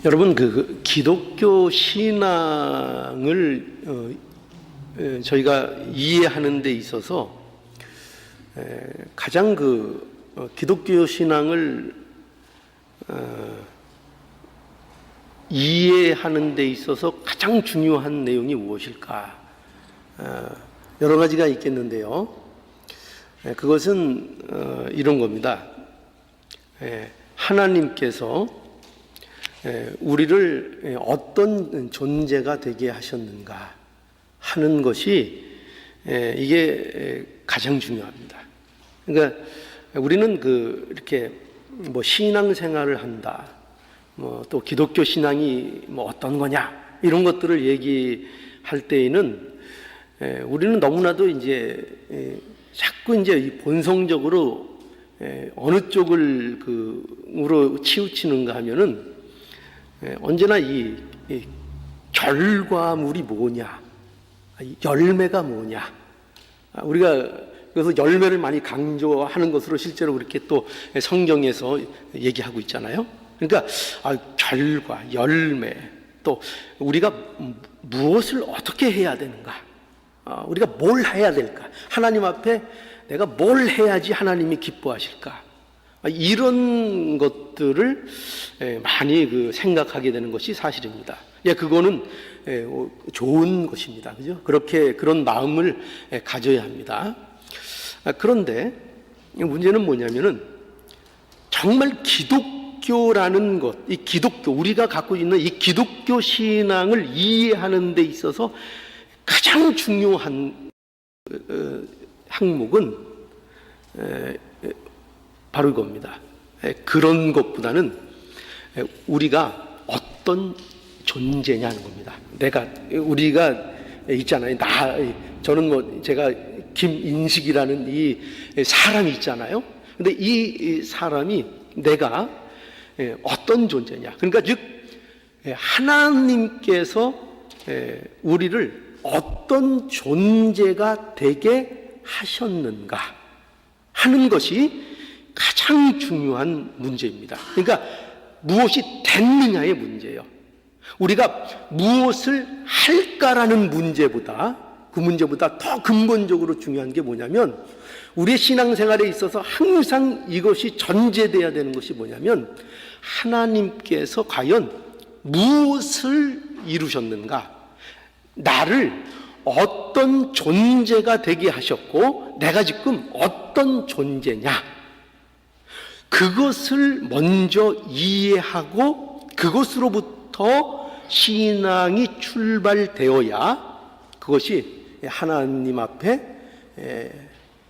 여러분, 기독교 신앙을 저희가 이해하는 데 있어서 가장 기독교 신앙을 이해하는 데 있어서 가장 중요한 내용이 무엇일까? 여러 가지가 있겠는데요. 그것은 이런 겁니다. 하나님께서 우리를 어떤 존재가 되게 하셨는가 하는 것이 이게 가장 중요합니다. 그러니까 우리는 이렇게 신앙생활을 한다, 또 기독교 신앙이 어떤 거냐 이런 것들을 얘기할 때에는 우리는 너무나도 이제 자꾸 이제 본성적으로 어느 쪽을 으로 치우치는가 하면은 언제나 이 결과물이 뭐냐, 열매가 뭐냐, 우리가 그래서 열매를 많이 강조하는 것으로 실제로 그렇게 또 성경에서 얘기하고 있잖아요. 그러니까 결과, 열매, 또 우리가 무엇을 어떻게 해야 되는가, 우리가 뭘 해야 될까, 하나님 앞에 내가 뭘 해야지 하나님이 기뻐하실까, 이런 것들을 많이 생각하게 되는 것이 사실입니다. 그거는 좋은 것입니다. 그죠? 그런 마음을 가져야 합니다. 그런데 문제는 뭐냐면은 정말 기독교라는 것, 이 기독교, 우리가 갖고 있는 이 기독교 신앙을 이해하는 데 있어서 가장 중요한 항목은 바로 이겁니다. 그런 것보다는 우리가 어떤 존재냐는 겁니다. 우리가 있잖아요. 저는 제가 김인식이라는 이 사람이 있잖아요. 근데 이 사람이 내가 어떤 존재냐. 그러니까 즉, 하나님께서 우리를 어떤 존재가 되게 하셨는가 하는 것이 가장 중요한 문제입니다. 그러니까 무엇이 됐느냐의 문제예요. 우리가 무엇을 할까라는 문제보다 더 근본적으로 중요한 게 뭐냐면, 우리의 신앙생활에 있어서 항상 이것이 전제돼야 되는 것이 뭐냐면, 하나님께서 과연 무엇을 이루셨는가, 나를 어떤 존재가 되게 하셨고 내가 지금 어떤 존재냐, 그것을 먼저 이해하고 그것으로부터 신앙이 출발되어야 그것이 하나님 앞에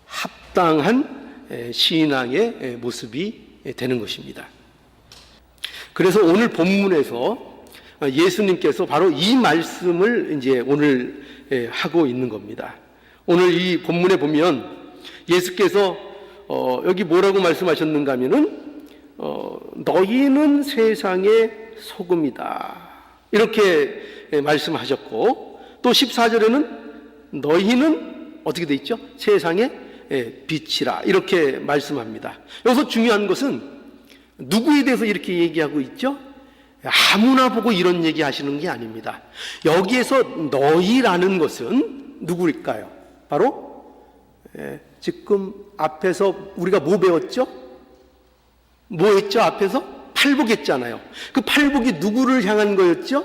합당한 신앙의 모습이 되는 것입니다. 그래서 오늘 본문에서 예수님께서 바로 이 말씀을 이제 오늘 하고 있는 겁니다. 오늘 이 본문에 보면 예수께서 여기 뭐라고 말씀하셨는가 하면은 너희는 세상의 소금이다 이렇게 말씀하셨고, 또 14절에는 너희는 어떻게 돼 있죠? 세상의 빛이라 이렇게 말씀합니다. 여기서 중요한 것은 누구에 대해서 이렇게 얘기하고 있죠? 아무나 보고 이런 얘기 하시는 게 아닙니다. 여기에서 너희라는 것은 누구일까요? 바로 지금 앞에서 우리가 뭐 배웠죠? 뭐 했죠? 앞에서 팔복 했잖아요. 그 팔복이 누구를 향한 거였죠?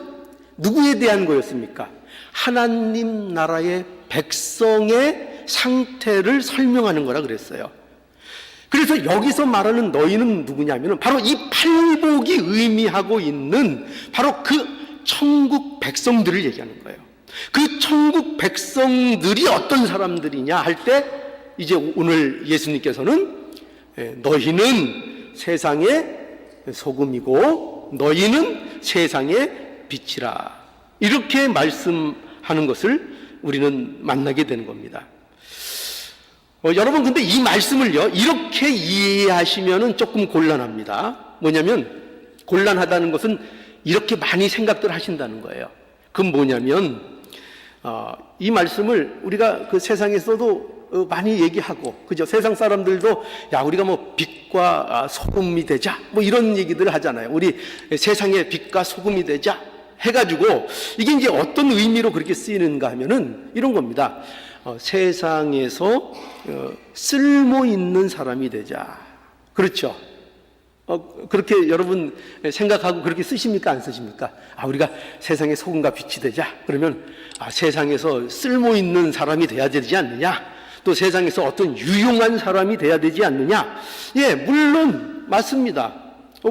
누구에 대한 거였습니까? 하나님 나라의 백성의 상태를 설명하는 거라 그랬어요. 그래서 여기서 말하는 너희는 누구냐면 바로 이 팔복이 의미하고 있는 바로 그 천국 백성들을 얘기하는 거예요. 그 천국 백성들이 어떤 사람들이냐 할 때, 이제 오늘 예수님께서는 너희는 세상의 소금이고 너희는 세상의 빛이라 이렇게 말씀하는 것을 우리는 만나게 되는 겁니다. 여러분, 근데 이 말씀을요 이렇게 이해하시면은 조금 곤란합니다. 뭐냐면, 곤란하다는 것은 이렇게 많이 생각들 하신다는 거예요. 그건 뭐냐면 이 말씀을 우리가 그 세상에서도 많이 얘기하고, 그죠? 세상 사람들도 야, 우리가 뭐 빛과 소금이 되자, 뭐 이런 얘기들을 하잖아요. 우리 세상의 빛과 소금이 되자 해가지고, 이게 이제 어떤 의미로 그렇게 쓰이는가 하면은 이런 겁니다. 세상에서 쓸모 있는 사람이 되자. 그렇죠? 그렇게 여러분 생각하고 그렇게 쓰십니까? 안 쓰십니까? 우리가 세상의 소금과 빛이 되자. 그러면 세상에서 쓸모 있는 사람이 돼야 되지 않느냐? 또 세상에서 어떤 유용한 사람이 돼야 되지 않느냐? 예, 물론 맞습니다.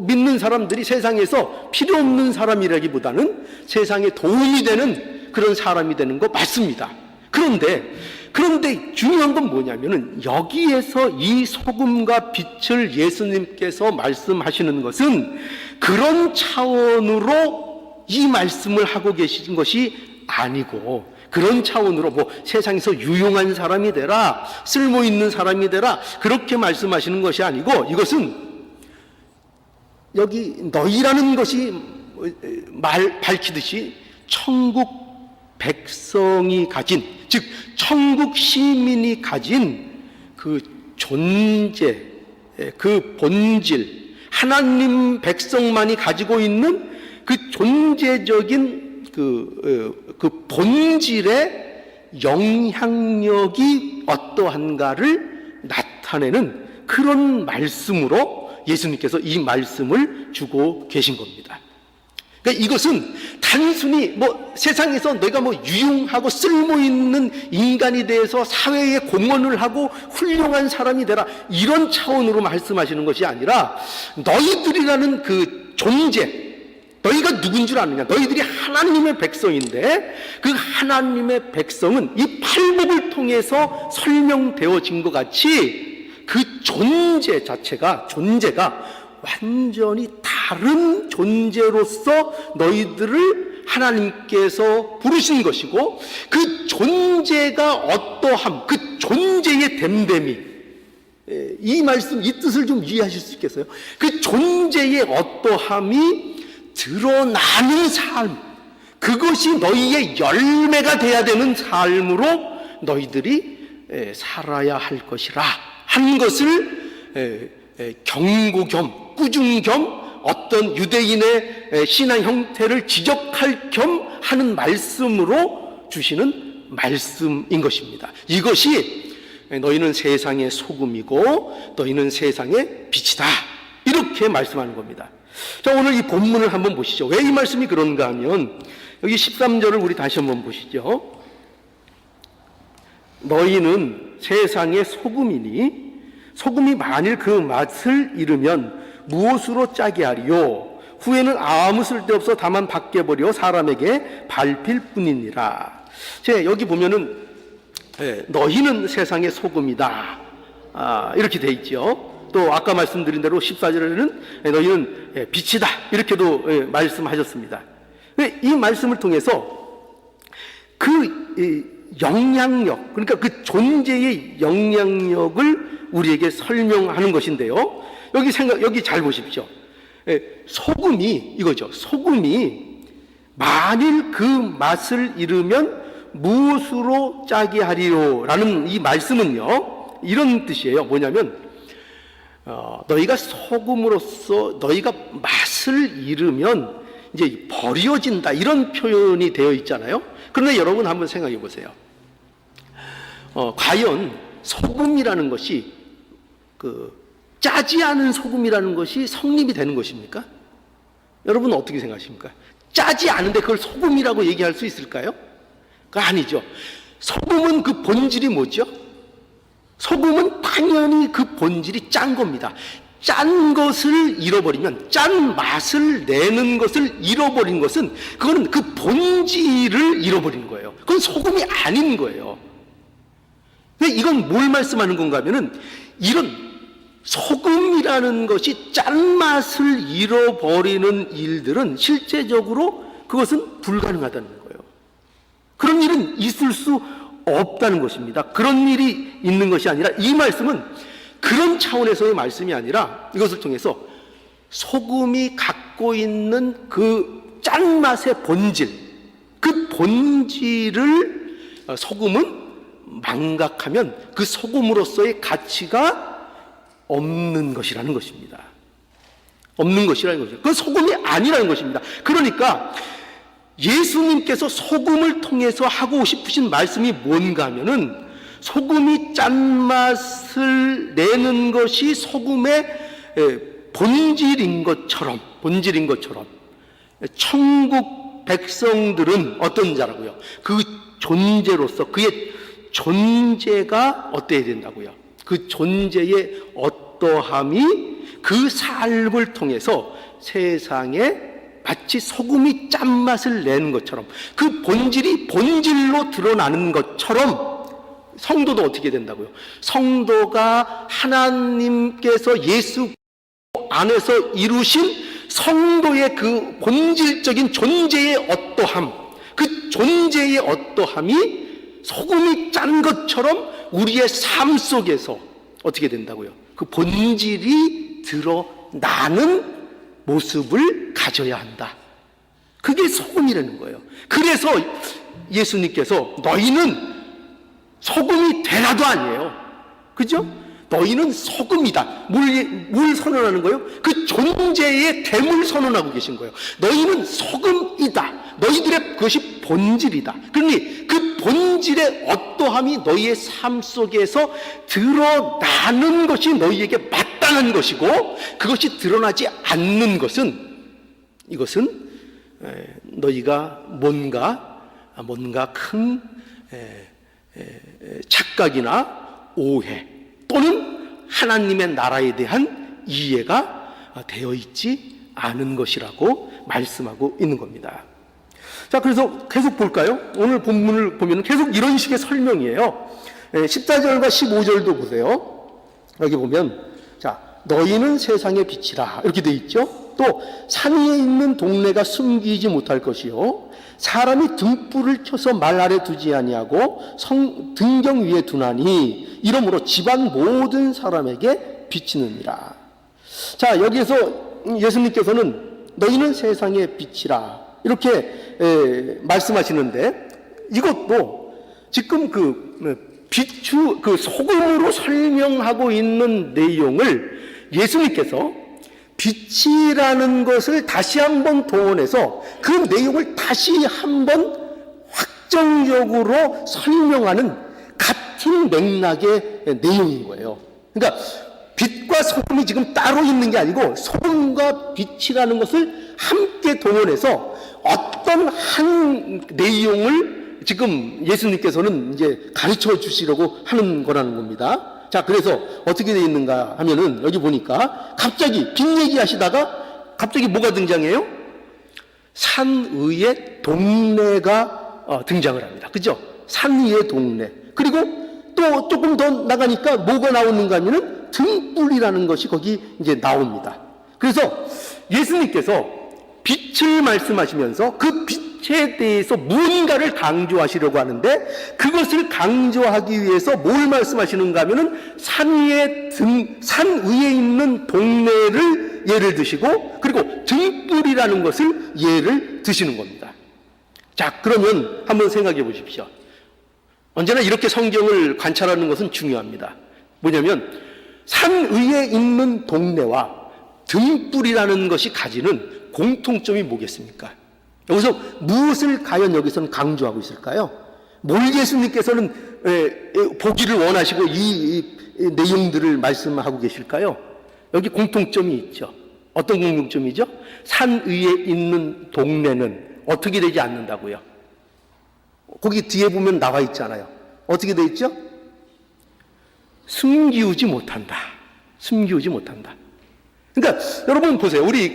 믿는 사람들이 세상에서 필요 없는 사람이라기보다는 세상에 도움이 되는 그런 사람이 되는 거 맞습니다. 그런데 중요한 건 뭐냐면은 여기에서 이 소금과 빛을 예수님께서 말씀하시는 것은 그런 차원으로 이 말씀을 하고 계신 것이 아니고, 그런 차원으로 뭐 세상에서 유용한 사람이 되라, 쓸모 있는 사람이 되라, 그렇게 말씀하시는 것이 아니고, 이것은 여기 너희라는 것이 밝히듯이 천국 백성이 가진, 즉 천국 시민이 가진 그 존재, 그 본질, 하나님 백성만이 가지고 있는 그 존재적인 그 본질의 영향력이 어떠한가를 나타내는 그런 말씀으로 예수님께서 이 말씀을 주고 계신 겁니다. 그러니까 이것은 단순히 뭐 세상에서 내가 뭐 유용하고 쓸모있는 인간이 돼서 사회에 공헌을 하고 훌륭한 사람이 되라, 이런 차원으로 말씀하시는 것이 아니라 너희들이라는 그 존재, 너희가 누군 줄 아느냐? 너희들이 하나님의 백성인데 그 하나님의 백성은 이 팔복을 통해서 설명되어진 것 같이 그 존재 자체가, 완전히 다른 존재로서 너희들을 하나님께서 부르신 것이고, 그 존재가 어떠함, 그 존재의 됨됨이, 이 말씀, 이 뜻을 좀 이해하실 수 있겠어요? 그 존재의 어떠함이 드러나는 삶, 그것이 너희의 열매가 돼야 되는 삶으로 너희들이 살아야 할 것이라 한 것을 경고 겸 꾸중 겸 어떤 유대인의 신앙 형태를 지적할 겸 하는 말씀으로 주시는 말씀인 것입니다. 이것이 너희는 세상의 소금이고 너희는 세상의 빛이다, 이렇게 말씀하는 겁니다. 자, 오늘 이 본문을 한번 보시죠. 왜 이 말씀이 그런가 하면 여기 13절을 우리 다시 한번 보시죠. 너희는 세상의 소금이니 소금이 만일 그 맛을 잃으면 무엇으로 짜게 하리요? 후에는 아무 쓸데없어 다만 밖에 버려 사람에게 밟힐 뿐이니라. 여기 보면은 너희는 세상의 소금이다, 이렇게 돼 있죠. 또 아까 말씀드린 대로 14절에는 너희는 빛이다, 이렇게도 말씀하셨습니다. 이 말씀을 통해서 그 영향력, 그러니까 그 존재의 영향력을 우리에게 설명하는 것인데요. 여기 잘 보십시오. 소금이 이거죠. 소금이 만일 그 맛을 잃으면 무엇으로 짜게 하리요라는 이 말씀은요, 이런 뜻이에요. 뭐냐면 너희가 소금으로서 너희가 맛을 잃으면 이제 버려진다, 이런 표현이 되어 있잖아요. 그런데 여러분 한번 생각해 보세요. 과연 소금이라는 것이 짜지 않은 소금이라는 것이 성립이 되는 것입니까? 여러분 어떻게 생각하십니까? 짜지 않은데 그걸 소금이라고 얘기할 수 있을까요? 그거 아니죠. 소금은 그 본질이 뭐죠? 소금은 당연히 그 본질이 짠 겁니다. 짠 것을 잃어버리면, 짠 맛을 내는 것을 잃어버린 것은 그거는 그 본질을 잃어버리는 거예요. 그건 소금이 아닌 거예요. 이건 뭘 말씀하는 건가 하면은, 이런 소금이라는 것이 짠맛을 잃어버리는 일들은 실제적으로 그것은 불가능하다는 거예요. 그런 일은 있을 수 없다는 것입니다. 그런 일이 있는 것이 아니라, 이 말씀은 그런 차원에서의 말씀이 아니라 이것을 통해서 소금이 갖고 있는 그 짠맛의 본질, 그 본질을 소금은 망각하면 그 소금으로서의 가치가 없는 것이라는 것입니다. 없는 것이라는 것이죠. 그건 소금이 아니라는 것입니다. 그러니까 예수님께서 소금을 통해서 하고 싶으신 말씀이 뭔가 하면은, 소금이 짠맛을 내는 것이 소금의 본질인 것처럼 천국 백성들은 어떤 자라고요? 그 존재로서 그의 존재가 어때야 된다고요? 그 존재의 어떠함이 그 삶을 통해서 세상에 마치 소금이 짠맛을 내는 것처럼, 그 본질이 본질로 드러나는 것처럼 성도도 어떻게 된다고요? 성도가 하나님께서 예수 안에서 이루신 성도의 그 본질적인 존재의 어떠함, 그 존재의 어떠함이 소금이 짠 것처럼 우리의 삶 속에서 어떻게 된다고요? 그 본질이 드러나는 모습을 가져야 한다. 그게 소금이라는 거예요. 그래서 예수님께서 너희는 소금이 되라도 아니에요. 그죠? 너희는 소금이다. 뭘 선언하는 거예요? 그 존재의 됨을 선언하고 계신 거예요. 너희는 소금이다. 너희들의 그것이 본질이다. 그러니 그 본질의 어떠함이 너희의 삶 속에서 드러나는 것이 너희에게 마땅한 것이고, 그것이 드러나지 않는 것은, 이것은 너희가 뭔가 큰 착각이나 오해 또는 하나님의 나라에 대한 이해가 되어 있지 않은 것이라고 말씀하고 있는 겁니다. 자, 그래서 계속 볼까요? 오늘 본문을 보면 계속 이런 식의 설명이에요. 14절과 15절도 보세요. 여기 보면, 자, 너희는 세상의 빛이라 이렇게 돼 있죠. 또 산 위에 있는 동네가 숨기지 못할 것이요, 사람이 등불을 켜서 말 아래 두지 아니하고 등경 위에 두나니 이러므로 집안 모든 사람에게 비치느니라. 자, 여기에서 예수님께서는 너희는 세상의 빛이라 이렇게 말씀하시는데, 이것도 지금 그 소금으로 설명하고 있는 내용을 예수님께서 빛이라는 것을 다시 한번 동원해서 그 내용을 다시 한번 확정적으로 설명하는 같은 맥락의 내용인 거예요. 그러니까 빛과 소금이 지금 따로 있는 게 아니고, 소금과 빛이라는 것을 함께 동원해서 어떤 한 내용을 지금 예수님께서는 이제 가르쳐 주시려고 하는 거라는 겁니다. 자, 그래서 어떻게 되어 있는가 하면은, 여기 보니까 갑자기 빛 얘기하시다가 갑자기 뭐가 등장해요? 산 위의 동네가 등장을 합니다. 그죠? 산 위의 동네. 그리고 또 조금 더 나가니까 뭐가 나오는가 하면은 등불이라는 것이 거기 이제 나옵니다. 그래서 예수님께서 빛을 말씀하시면서 그 빛에 대해서 무언가를 강조하시려고 하는데, 그것을 강조하기 위해서 뭘 말씀하시는가 하면은 산 위에 있는 동네를 예를 드시고, 그리고 등불이라는 것을 예를 드시는 겁니다. 자, 그러면 한번 생각해 보십시오. 언제나 이렇게 성경을 관찰하는 것은 중요합니다. 뭐냐면, 산 위에 있는 동네와 등불이라는 것이 가지는 공통점이 뭐겠습니까? 여기서 무엇을 과연 여기서는 강조하고 있을까요? 뭘 예수님께서는 보기를 원하시고 이 내용들을 말씀하고 계실까요? 여기 공통점이 있죠. 어떤 공통점이죠? 산 위에 있는 동네는 어떻게 되지 않는다고요? 거기 뒤에 보면 나와 있잖아요. 어떻게 되어 있죠? 숨기우지 못한다. 숨기우지 못한다. 그러니까 여러분 보세요. 우리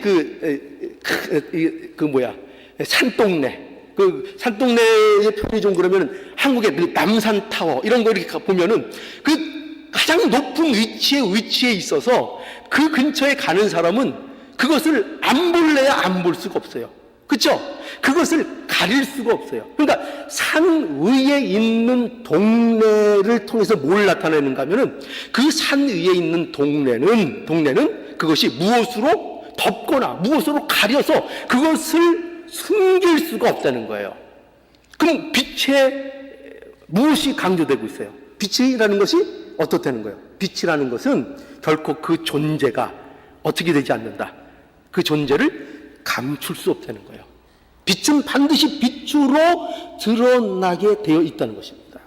산동네. 그 산동네의 표현이 좀 그러면 한국의 그 남산타워 이런 거 이렇게 보면은 그 가장 높은 위치에 있어서 그 근처에 가는 사람은 그것을 안 볼래야 안 볼 수가 없어요. 그렇죠? 그것을 가릴 수가 없어요. 그러니까 산 위에 있는 동네를 통해서 뭘 나타내는가 하면은, 그 산 위에 있는 동네는 그것이 무엇으로 덮거나 무엇으로 가려서 그것을 숨길 수가 없다는 거예요. 그럼 빛의 무엇이 강조되고 있어요? 빛이라는 것이 어떻다는 거예요? 빛이라는 것은 결코 그 존재가 어떻게 되지 않는다. 그 존재를 감출 수 없다는 거예요. 빛은 반드시 빛으로 드러나게 되어 있다는 것입니다.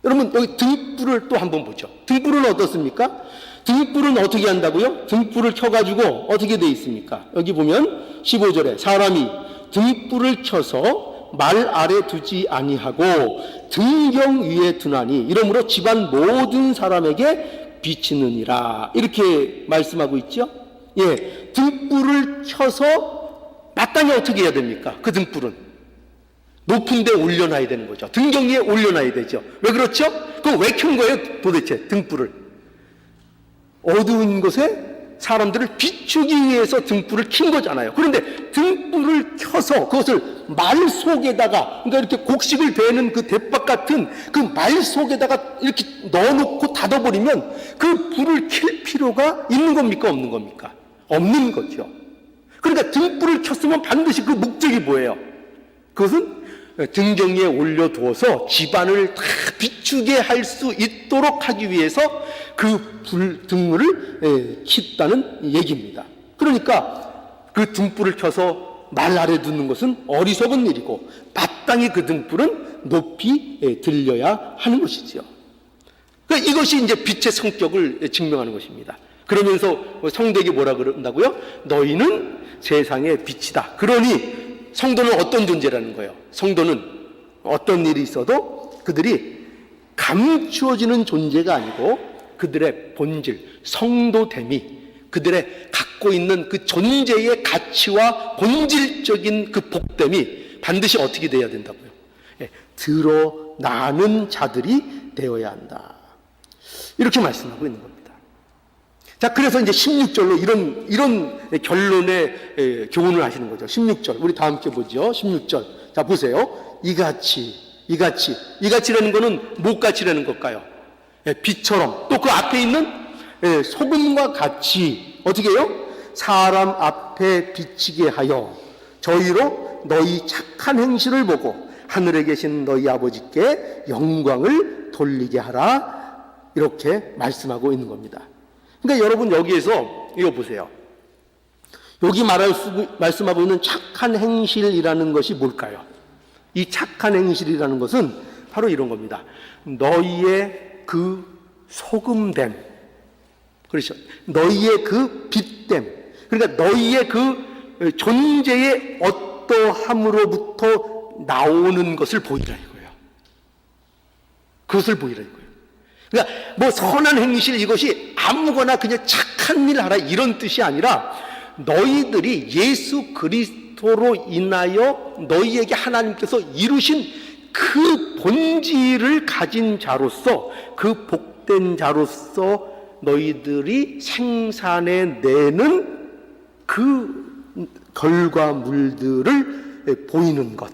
여러분, 여기 등불을 또 한번 보죠. 등불은 어떻습니까? 등불은 어떻게 한다고요? 등불을 켜가지고 어떻게 되어 있습니까? 여기 보면 15절에 사람이 등불을 켜서 말 아래 두지 아니하고 등경 위에 두나니 이러므로 집안 모든 사람에게 비치느니라. 이렇게 말씀하고 있죠. 예, 등불을 켜서 마땅히 어떻게 해야 됩니까? 그 등불은 높은 데 올려놔야 되는 거죠. 등경 위에 올려놔야 되죠. 왜 그렇죠? 그럼 왜 켠 거예요? 도대체 등불을 어두운 곳에 사람들을 비추기 위해서 등불을 킨 거잖아요. 그런데 등불을 켜서 그것을 말 속에다가, 그러니까 이렇게 곡식을 베는 그 대박 같은 그 말 속에다가 이렇게 넣어놓고 닫아버리면 그 불을 켤 필요가 있는 겁니까? 없는 겁니까? 없는 거죠. 그러니까 등불을 켰으면 반드시 그 목적이 뭐예요? 그것은 등경 위에 올려두어서 집안을 다 비추게 할 수 있도록 하기 위해서 그 등불을 켰다는 얘기입니다. 그러니까 그 등불을 켜서 말 아래 두는 것은 어리석은 일이고 마땅히 그 등불은 높이 들려야 하는 것이죠. 그러니까 이것이 이제 빛의 성격을 증명하는 것입니다. 그러면서 성도에게 뭐라 그런다고요? 너희는 세상의 빛이다. 그러니 성도는 어떤 존재라는 거예요? 성도는 어떤 일이 있어도 그들이 감추어지는 존재가 아니고 그들의 본질, 성도됨이 그들의 갖고 있는 그 존재의 가치와 본질적인 그 복됨이 반드시 어떻게 되어야 된다고요? 드러나는 자들이 되어야 한다. 이렇게 말씀하고 있는 겁니다. 자, 그래서 이제 16절로 이런 결론의 교훈을 하시는 거죠. 16절. 우리 다 함께 보죠. 16절. 자, 보세요. 이같이라는 거는 무엇같이라는 걸까요? 빛처럼. 또 그 앞에 있는 소금과 같이 어떻게 해요? 사람 앞에 비치게 하여 저희로 너희 착한 행실을 보고 하늘에 계신 너희 아버지께 영광을 돌리게 하라. 이렇게 말씀하고 있는 겁니다. 그러니까 여러분 여기에서 이거 보세요. 여기 말씀하고 있는 착한 행실이라는 것이 뭘까요? 이 착한 행실이라는 것은 바로 이런 겁니다. 너희의 그 소금됨, 그렇죠? 너희의 그 빛됨, 그러니까 너희의 그 존재의 어떠함으로부터 나오는 것을 보이라 이거예요. 그것을 보이라 이거예요. 그러니까 뭐 선한 행실 이것이 아무거나 그냥 착한 일 하라 이런 뜻이 아니라 너희들이 예수 그리스도로 인하여 너희에게 하나님께서 이루신 그 본질을 가진 자로서 그 복된 자로서 너희들이 생산해내는 그 결과물들을 보이는 것,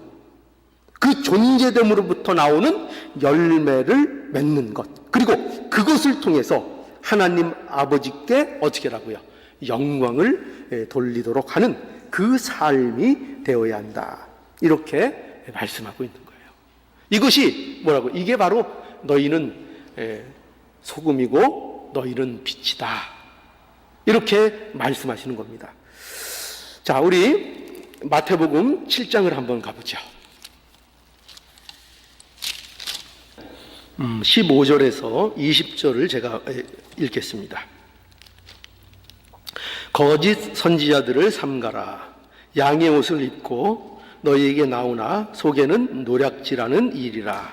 그 존재됨으로부터 나오는 열매를 맺는 것, 그리고 그것을 통해서 하나님 아버지께 어떻게 하라고요? 영광을 돌리도록 하는 그 삶이 되어야 한다. 이렇게 말씀하고 있는 거예요. 이것이 뭐라고? 이게 바로 너희는 소금이고 너희는 빛이다. 이렇게 말씀하시는 겁니다. 자, 우리 마태복음 7장을 한번 가보죠. 15절에서 20절을 제가 읽겠습니다. 거짓 선지자들을 삼가라. 양의 옷을 입고 너희에게 나오나 속에는 노략질하는 일이라.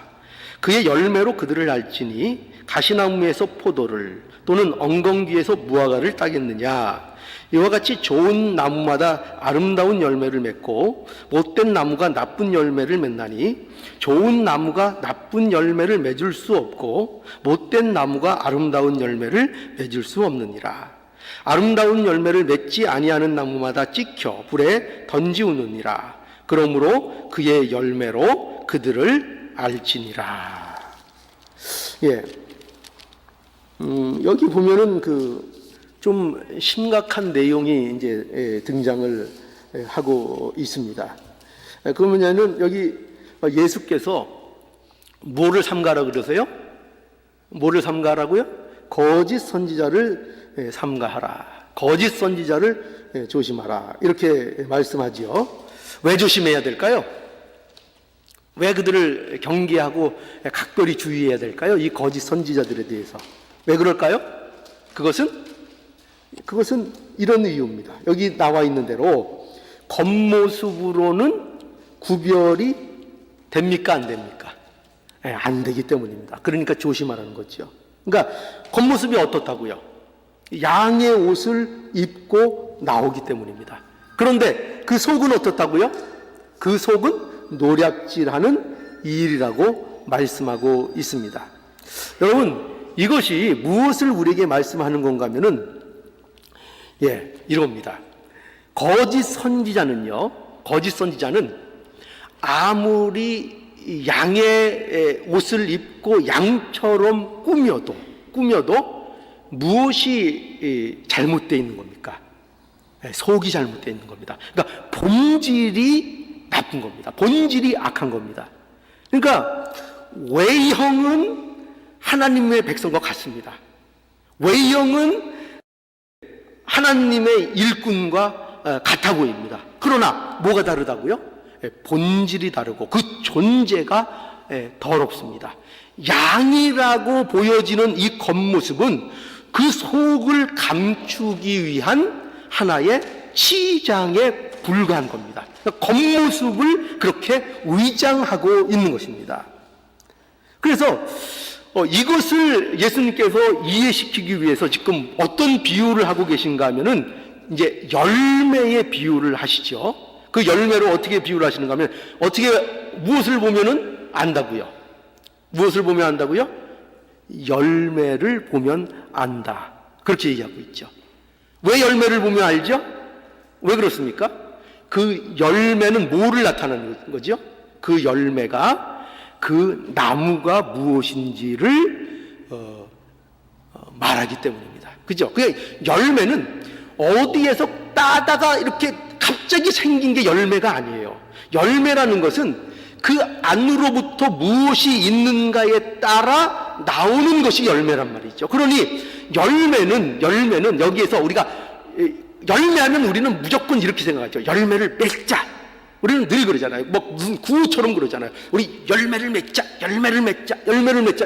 그의 열매로 그들을 알지니 가시나무에서 포도를 또는 엉겅귀에서 무화과를 따겠느냐. 이와 같이 좋은 나무마다 아름다운 열매를 맺고 못된 나무가 나쁜 열매를 맺나니 좋은 나무가 나쁜 열매를 맺을 수 없고 못된 나무가 아름다운 열매를 맺을 수 없느니라. 아름다운 열매를 맺지 아니하는 나무마다 찍혀 불에 던지우느니라. 그러므로 그의 열매로 그들을 알지니라. 예, 여기 보면은 좀 심각한 내용이 이제 등장을 하고 있습니다. 그러면은 여기 예수께서 뭐를 삼가라 그러세요? 뭐를 삼가라고요? 거짓 선지자를 삼가하라. 거짓 선지자를 조심하라. 이렇게 말씀하지요. 왜 조심해야 될까요? 왜 그들을 경계하고 각별히 주의해야 될까요? 이 거짓 선지자들에 대해서. 왜 그럴까요? 그것은 이런 이유입니다. 여기 나와 있는 대로 겉모습으로는 구별이 됩니까? 안 됩니까? 안 되기 때문입니다. 그러니까 조심하라는 거죠. 그러니까 겉모습이 어떻다고요? 양의 옷을 입고 나오기 때문입니다. 그런데 그 속은 어떻다고요? 그 속은 노략질하는 일이라고 말씀하고 있습니다. 여러분, 이것이 무엇을 우리에게 말씀하는 건가 하면은 이겁니다. 거짓 선지자는 아무리 양의 옷을 입고 양처럼 꾸며도 무엇이 잘못되어 있는 겁니까? 속이 잘못되어 있는 겁니다. 그러니까 본질이 나쁜 겁니다. 본질이 악한 겁니다. 그러니까 외형은 하나님의 백성과 같습니다. 외형은 하나님의 일꾼과 같아 보입니다. 그러나 뭐가 다르다고요? 본질이 다르고 그 존재가 더럽습니다. 양이라고 보여지는 이 겉모습은 그 속을 감추기 위한 하나의 치장에 불과한 겁니다. 그러니까 겉모습을 그렇게 위장하고 있는 것입니다. 그래서 이것을 예수님께서 이해시키기 위해서 지금 어떤 비유를 하고 계신가 하면은 이제 열매의 비유를 하시죠. 그 열매로 어떻게 비유를 하시는가 하면 무엇을 보면은 안다고요? 무엇을 보면 안다고요? 열매를 보면 안다. 그렇게 얘기하고 있죠. 왜 열매를 보면 알죠? 왜 그렇습니까? 그 열매는 뭐를 나타내는 거죠? 그 열매가 그 나무가 무엇인지를 말하기 때문입니다. 그죠? 그 열매는 어디에서 따다가 이렇게 갑자기 생긴 게 열매가 아니에요. 열매라는 것은 그 안으로부터 무엇이 있는가에 따라 나오는 것이 열매란 말이죠. 그러니 열매는 여기에서 우리가 열매하면 우리는 무조건 이렇게 생각하죠. 열매를 맺자. 우리는 늘 그러잖아요. 뭐 무슨 구호처럼 그러잖아요. 우리 열매를 맺자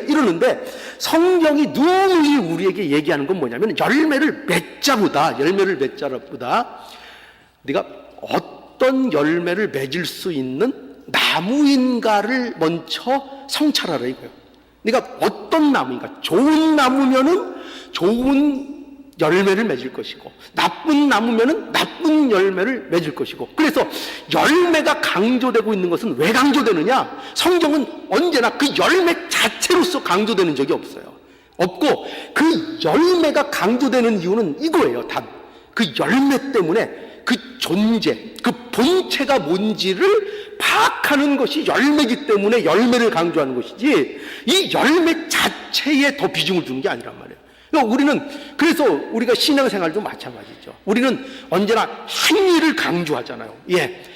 이러는데 성경이 누누이 우리에게 얘기하는 건 뭐냐면 열매를 맺자보다 네가 어떤 열매를 맺을 수 있는 나무인가를 먼저 성찰하라 이거예요. 네가 어떤 나무인가. 좋은 나무면은 좋은 열매를 맺을 것이고 나쁜 나무면은 나쁜 열매를 맺을 것이고, 그래서 열매가 강조되고 있는 것은 왜 강조되느냐? 성경은 언제나 그 열매 자체로서 강조되는 적이 없고 그 열매가 강조되는 이유는 이거예요. 그 열매 때문에 그 존재, 그 본체가 뭔지를 파악하는 것이 열매이기 때문에 열매를 강조하는 것이지 이 열매 자체에 더 비중을 두는 게 아니란 말이에요. 그래서 우리가 신앙생활도 마찬가지죠. 우리는 언제나 행위를 강조하잖아요.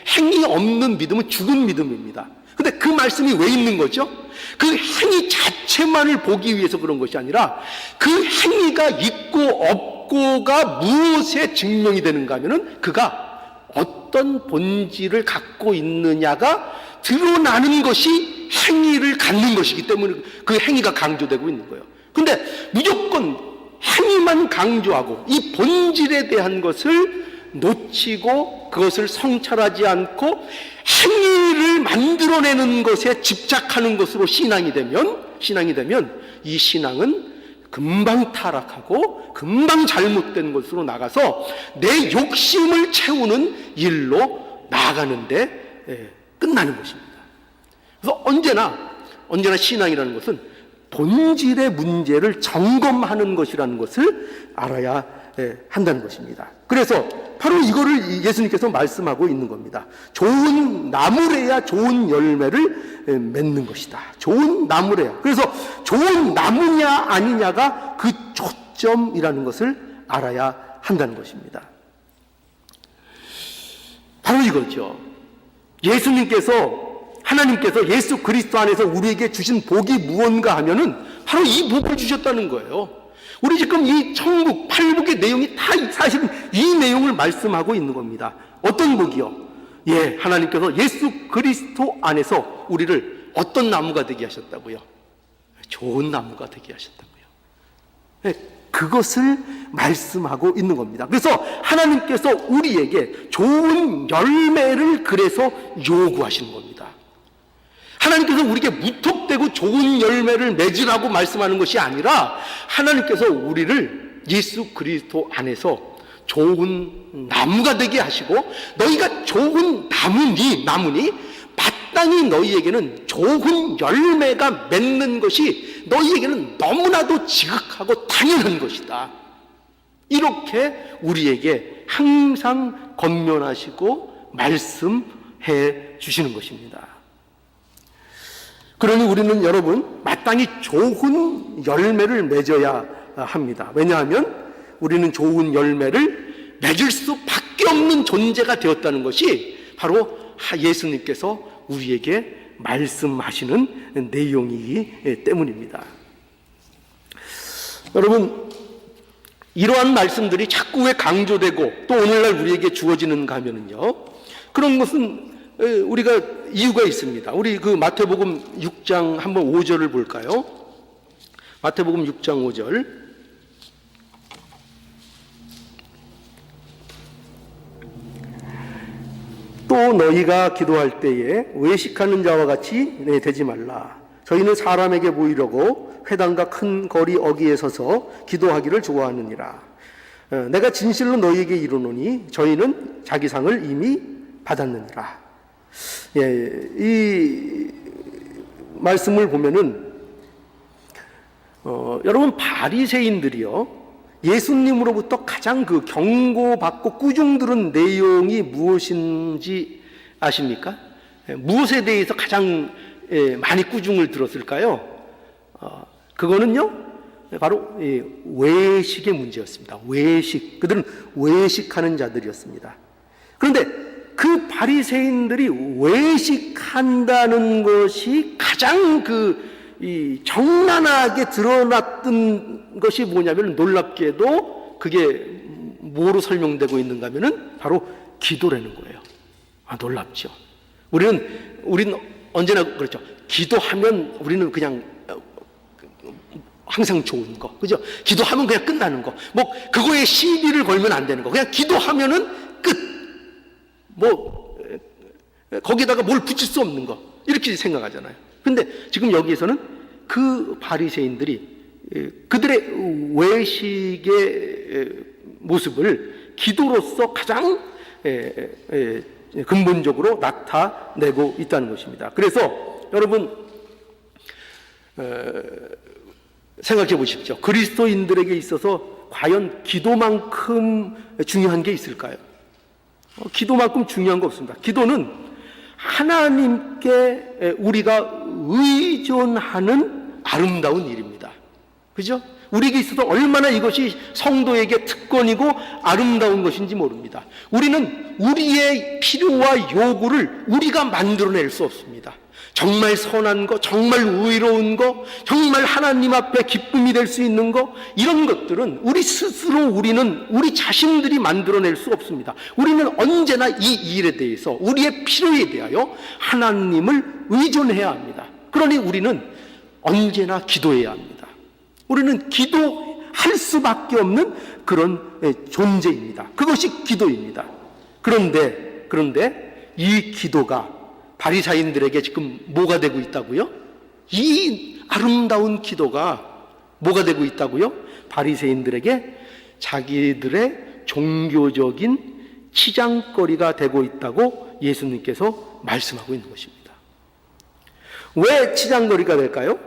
행위 없는 믿음은 죽은 믿음입니다. 근데 그 말씀이 왜 있는 거죠? 그 행위 자체만을 보기 위해서 그런 것이 아니라 그 행위가 있고 없고가 무엇에 증명이 되는가 하면은 그가 어떤 본질을 갖고 있느냐가 드러나는 것이 행위를 갖는 것이기 때문에 그 행위가 강조되고 있는 거예요. 근데 무조건 행위만 강조하고 이 본질에 대한 것을 놓치고 그것을 성찰하지 않고 행위를 만들어내는 것에 집착하는 것으로 신앙이 되면 이 신앙은 금방 타락하고 금방 잘못된 것으로 나가서 내 욕심을 채우는 일로 나아가는데 끝나는 것입니다. 그래서 언제나 신앙이라는 것은 본질의 문제를 점검하는 것이라는 것을 알아야 한다는 것입니다. 그래서 바로 이거를 예수님께서 말씀하고 있는 겁니다. 좋은 나무래야 좋은 열매를 맺는 것이다. 좋은 나무래야. 그래서 좋은 나무냐 아니냐가 그 초점이라는 것을 알아야 한다는 것입니다. 바로 이거죠. 예수님께서 하나님께서 예수 그리스도 안에서 우리에게 주신 복이 무언가 하면은 바로 이 복을 주셨다는 거예요. 우리 지금 이 천국, 팔복의 내용이 다 사실은 이 내용을 말씀하고 있는 겁니다. 어떤 복이요? 예, 하나님께서 예수 그리스도 안에서 우리를 어떤 나무가 되게 하셨다고요? 좋은 나무가 되게 하셨다고요. 예, 그것을 말씀하고 있는 겁니다. 그래서 하나님께서 우리에게 좋은 열매를 그래서 요구하시는 겁니다. 하나님께서 우리에게 무턱대고 좋은 열매를 맺으라고 말씀하는 것이 아니라 하나님께서 우리를 예수 그리스도 안에서 좋은 나무가 되게 하시고 너희가 좋은 나무니 마땅히 너희에게는 좋은 열매가 맺는 것이 너희에게는 너무나도 지극하고 당연한 것이다. 이렇게 우리에게 항상 권면하시고 말씀해 주시는 것입니다. 그러니 우리는 여러분 마땅히 좋은 열매를 맺어야 합니다. 왜냐하면 우리는 좋은 열매를 맺을 수밖에 없는 존재가 되었다는 것이 바로 예수님께서 우리에게 말씀하시는 내용이기 때문입니다. 여러분, 이러한 말씀들이 자꾸 왜 강조되고 또 오늘날 우리에게 주어지는가 하면은요, 그런 것은 우리가 이유가 있습니다. 우리 그 마태복음 6장 한번 5절을 볼까요? 마태복음 6장 5절. 또 너희가 기도할 때에 외식하는 자와 같이 되지 말라. 저희는 사람에게 보이려고 회당과 큰 거리 어귀에 서서 기도하기를 좋아하느니라. 내가 진실로 너희에게 이르노니 저희는 자기 상을 이미 받았느니라. 예, 이 말씀을 보면은 여러분 바리새인들이요 예수님으로부터 가장 그 경고받고 꾸중 들은 내용이 무엇인지 아십니까? 무엇에 대해서 가장 많이 꾸중을 들었을까요? 그거는요 바로 외식의 문제였습니다. 외식, 그들은 외식하는 자들이었습니다. 그런데 그 바리새인들이 외식한다는 것이 가장 정난하게 드러났던 것이 뭐냐면 놀랍게도 그게 뭐로 설명되고 있는가 하면은 바로 기도라는 거예요. 놀랍죠. 우리는 언제나 그렇죠. 기도하면 우리는 그냥 항상 좋은 거, 그죠? 기도하면 그냥 끝나는 거, 뭐 그거에 시비를 걸면 안 되는 거, 그냥 기도하면은 끝. 거기다가 뭘 붙일 수 없는 거, 이렇게 생각하잖아요. 근데 지금 여기에서는 그 바리새인들이 그들의 외식의 모습을 기도로서 가장 근본적으로 나타내고 있다는 것입니다. 그래서 여러분 생각해 보십시오. 그리스도인들에게 있어서 과연 기도만큼 중요한 게 있을까요? 기도만큼 중요한 거 없습니다. 기도는 하나님께 우리가 의존하는 아름다운 일입니다. 그죠? 우리에게 있어서 얼마나 이것이 성도에게 특권이고 아름다운 것인지 모릅니다. 우리는 우리의 필요와 요구를 우리가 만들어낼 수 없습니다. 정말 선한 거, 정말 의로운 거, 정말 하나님 앞에 기쁨이 될 수 있는 거, 이런 것들은 우리 스스로 우리 자신들이 만들어낼 수 없습니다. 우리는 언제나 이 일에 대해서 우리의 필요에 대하여 하나님을 의존해야 합니다. 그러니 우리는 언제나 기도해야 합니다. 우리는 기도할 수밖에 없는 그런 존재입니다. 그것이 기도입니다. 그런데 이 기도가 바리새인들에게 지금 뭐가 되고 있다고요? 이 아름다운 기도가 뭐가 되고 있다고요? 바리새인들에게 자기들의 종교적인 치장거리가 되고 있다고 예수님께서 말씀하고 있는 것입니다. 왜 치장거리가 될까요?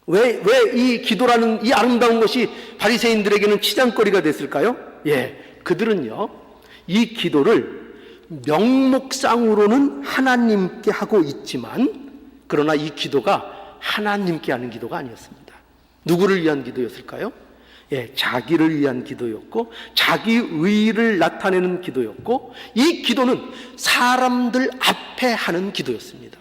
왜 이 기도라는 이 아름다운 것이 바리새인들에게는 치장거리가 됐을까요? 그들은요 이 기도를 명목상으로는 하나님께 하고 있지만 그러나 이 기도가 하나님께 하는 기도가 아니었습니다. 누구를 위한 기도였을까요? 자기를 위한 기도였고 자기 의의를 나타내는 기도였고 이 기도는 사람들 앞에 하는 기도였습니다.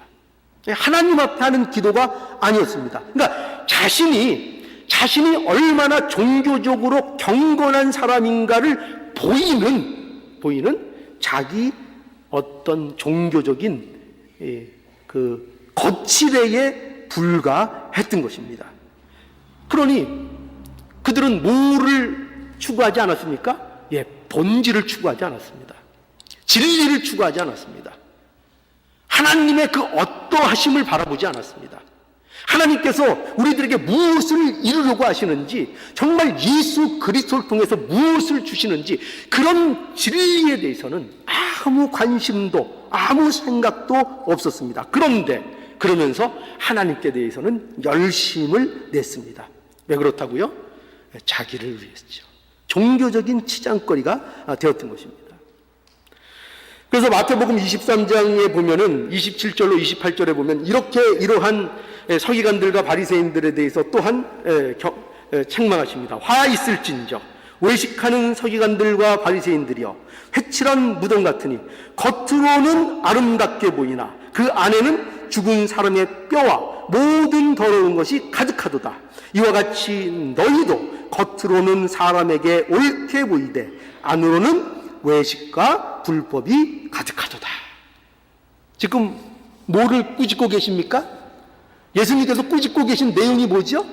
하나님 앞에 하는 기도가 아니었습니다. 그러니까 자신이 얼마나 종교적으로 경건한 사람인가를 보이는 자기 어떤 종교적인 그 거칠애에 불과했던 것입니다. 그러니 그들은 뭐를 추구하지 않았습니까? 본질을 추구하지 않았습니다. 진리를 추구하지 않았습니다. 하나님의 그 어떠하심을 바라보지 않았습니다. 하나님께서 우리들에게 무엇을 이루려고 하시는지, 정말 예수 그리스도를 통해서 무엇을 주시는지 그런 진리에 대해서는 아무 관심도 아무 생각도 없었습니다. 그러면서 하나님께 대해서는 열심을 냈습니다. 왜 그렇다고요? 자기를 위해서죠. 종교적인 치장거리가 되었던 것입니다. 그래서 마태복음 23장에 보면은 27절로 28절에 보면 이러한 서기관들과 바리새인들에 대해서 또한 책망하십니다. 화 있을진저 외식하는 서기관들과 바리새인들이여 회칠한 무덤 같으니 겉으로는 아름답게 보이나 그 안에는 죽은 사람의 뼈와 모든 더러운 것이 가득하도다. 이와 같이 너희도 겉으로는 사람에게 옳게 보이되 안으로는 외식과 불법이 가득하도다. 지금 뭐를 꾸짖고 계십니까? 예수님께서 꾸짖고 계신 내용이 뭐죠?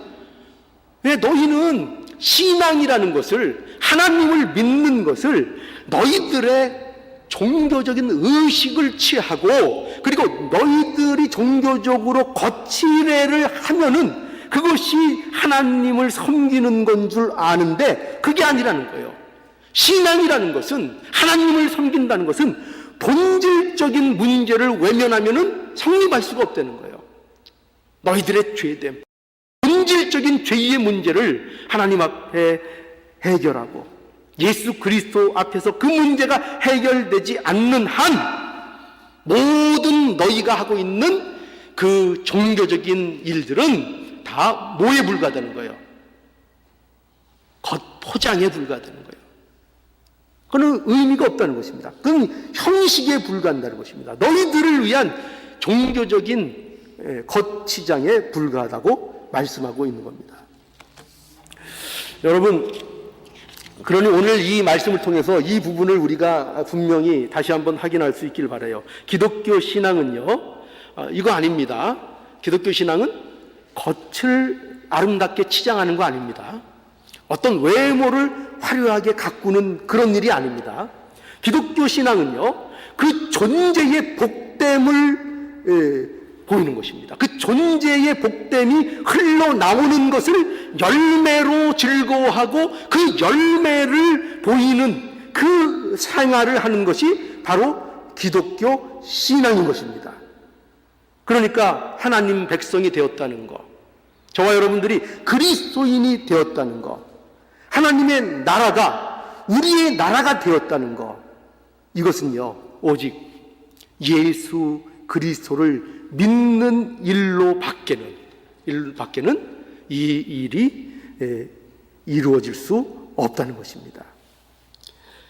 너희는 신앙이라는 것을, 하나님을 믿는 것을 너희들의 종교적인 의식을 취하고, 그리고 너희들이 종교적으로 거칠애를 하면은 그것이 하나님을 섬기는 건 줄 아는데 그게 아니라는 거예요. 신앙이라는 것은, 하나님을 섬긴다는 것은 본질적인 문제를 외면하면은 성립할 수가 없다는 거예요. 너희들의 죄됨, 본질적인 죄의 문제를 하나님 앞에 해결하고 예수 그리스도 앞에서 그 문제가 해결되지 않는 한 모든 너희가 하고 있는 그 종교적인 일들은 다 뭐에 불과하다는 거예요? 겉포장에 불과하다는 거예요. 그건 의미가 없다는 것입니다. 그건 형식에 불과한다는 것입니다. 너희들을 위한 종교적인 겉치장에 불과하다고 말씀하고 있는 겁니다. 여러분, 그러니 오늘 이 말씀을 통해서 이 부분을 우리가 분명히 다시 한번 확인할 수 있기를 바라요. 기독교 신앙은요, 이거 아닙니다. 기독교 신앙은 겉을 아름답게 치장하는 거 아닙니다. 어떤 외모를 화려하게 가꾸는 그런 일이 아닙니다. 기독교 신앙은요, 그 존재의 복됨을 보이는 것입니다. 그 존재의 복됨이 흘러나오는 것을 열매로 즐거워하고 그 열매를 보이는 그 생활을 하는 것이 바로 기독교 신앙인 것입니다. 그러니까 하나님 백성이 되었다는 것, 저와 여러분들이 그리스도인이 되었다는 것, 하나님의 나라가 우리의 나라가 되었다는 것, 이것은요 오직 예수 그리스도를 믿는 일로 밖에는 이 일이 이루어질 수 없다는 것입니다.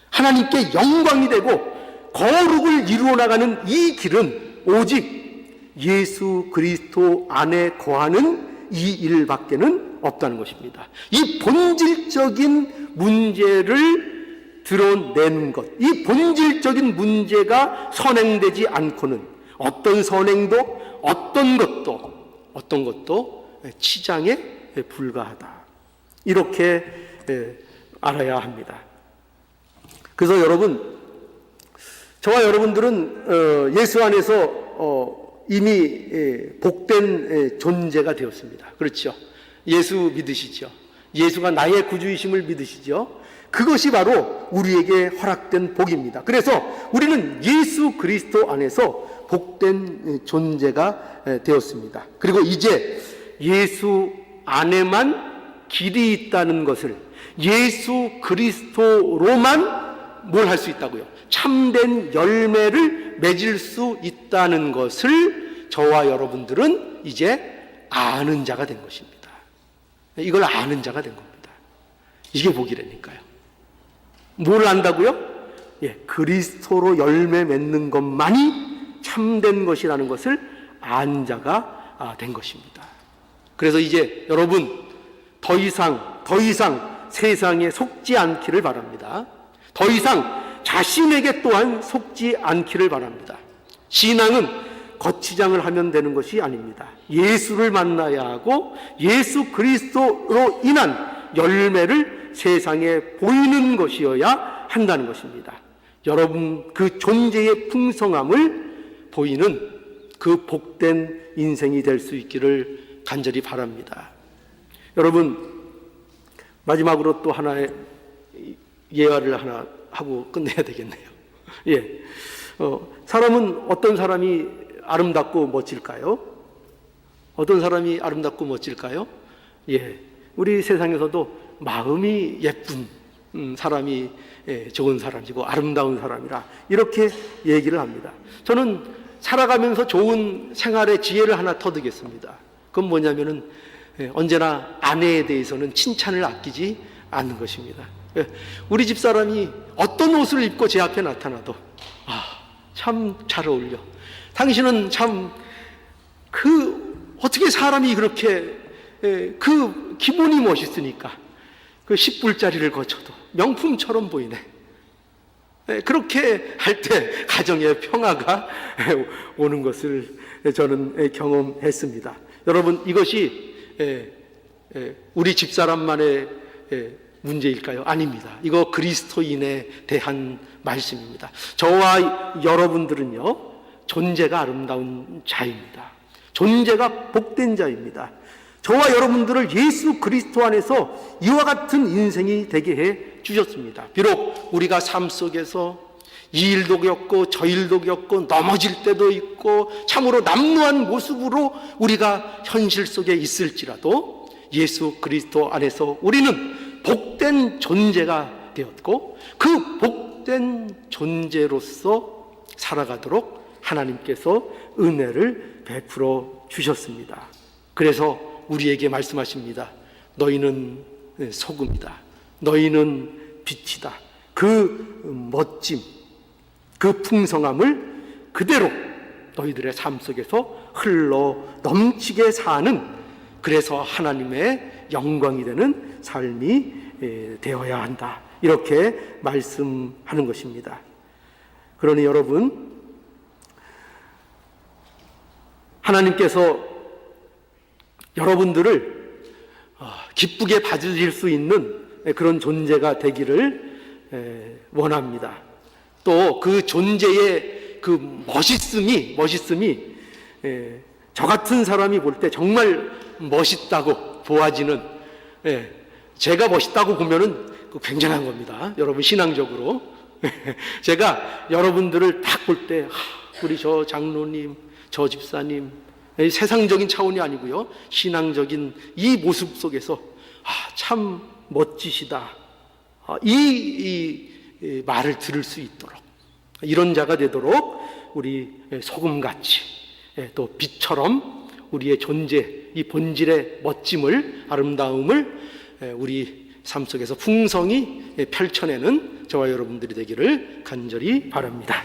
하나님께 영광이 되고 거룩을 이루어 나가는 이 길은 오직 예수 그리스도 안에 거하는 이 일밖에는 없다는 것입니다. 이 본질적인 문제를 드러내는 것, 이 본질적인 문제가 선행되지 않고는 어떤 선행도 어떤 것도 치장에 불과하다. 이렇게 알아야 합니다. 그래서 여러분, 저와 여러분들은 예수 안에서 이미 복된 존재가 되었습니다. 그렇죠? 예수 믿으시죠? 예수가 나의 구주이심을 믿으시죠? 그것이 바로 우리에게 허락된 복입니다. 그래서 우리는 예수 그리스도 안에서 복된 존재가 되었습니다. 그리고 이제 예수 안에만 길이 있다는 것을, 예수 그리스도로만 뭘 할 수 있다고요? 참된 열매를 맺을 수 있다는 것을 저와 여러분들은 이제 아는 자가 된 것입니다. 이걸 아는 자가 된 겁니다. 이게 복이라니까요. 뭘 안다고요? 예, 그리스도로 열매 맺는 것만이 참된 것이라는 것을 안 자가 된 것입니다. 그래서 이제 여러분 더 이상 세상에 속지 않기를 바랍니다. 더 이상 자신에게 또한 속지 않기를 바랍니다. 신앙은 거치장을 하면 되는 것이 아닙니다. 예수를 만나야 하고 예수 그리스도로 인한 열매를 세상에 보이는 것이어야 한다는 것입니다. 여러분 그 존재의 풍성함을 보이는 그 복된 인생이 될 수 있기를 간절히 바랍니다. 여러분 마지막으로 또 하나의 예화를 하나 하고 끝내야 되겠네요. 예, 사람은 어떤 사람이 아름답고 멋질까요? 어떤 사람이 아름답고 멋질까요? 예, 우리 세상에서도 마음이 예쁜 사람이 좋은 사람이고 아름다운 사람이라 이렇게 얘기를 합니다. 저는 살아가면서 좋은 생활의 지혜를 하나 터득했습니다. 그건 뭐냐면은 언제나 아내에 대해서는 칭찬을 아끼지 않는 것입니다. 우리 집사람이 어떤 옷을 입고 제 앞에 나타나도 참 잘 어울려. 당신은 참 어떻게 사람이 그렇게 그 기본이 멋있으니까 그 10불짜리를 거쳐도 명품처럼 보이네. 그렇게 할 때 가정의 평화가 오는 것을 저는 경험했습니다. 여러분 이것이 우리 집사람만의 문제일까요? 아닙니다. 이거 그리스도인에 대한 말씀입니다. 저와 여러분들은요 존재가 아름다운 자입니다. 존재가 복된 자입니다. 저와 여러분들을 예수 그리스도 안에서 이와 같은 인생이 되게 해 주셨습니다. 비록 우리가 삶 속에서 이 일도 겪고 저 일도 겪고 넘어질 때도 있고 참으로 남루한 모습으로 우리가 현실 속에 있을지라도 예수 그리스도 안에서 우리는 복된 존재가 되었고 그 복된 존재로서 살아가도록 하나님께서 은혜를 베풀어 주셨습니다. 그래서 우리에게 말씀하십니다. 너희는 소금이다. 너희는 빛이다. 그 멋짐, 그 풍성함을 그대로 너희들의 삶 속에서 흘러 넘치게 사는, 그래서 하나님의 영광이 되는 삶이 되어야 한다. 이렇게 말씀하는 것입니다. 그러니 여러분, 하나님께서 여러분들을 기쁘게 봐주실 수 있는 그런 존재가 되기를 원합니다. 또 그 존재의 그 멋있음이 저 같은 사람이 볼 때 정말 멋있다고 보아지는, 제가 멋있다고 보면은 굉장한 겁니다. 여러분 신앙적으로 제가 여러분들을 딱 볼 때 우리 저 장로님, 저 집사님, 세상적인 차원이 아니고요, 신앙적인 이 모습 속에서 참 멋지시다, 이 말을 들을 수 있도록, 이런 자가 되도록 우리 소금같이 또 빛처럼 우리의 존재, 이 본질의 멋짐을, 아름다움을 우리 삶 속에서 풍성히 펼쳐내는 저와 여러분들이 되기를 간절히 바랍니다.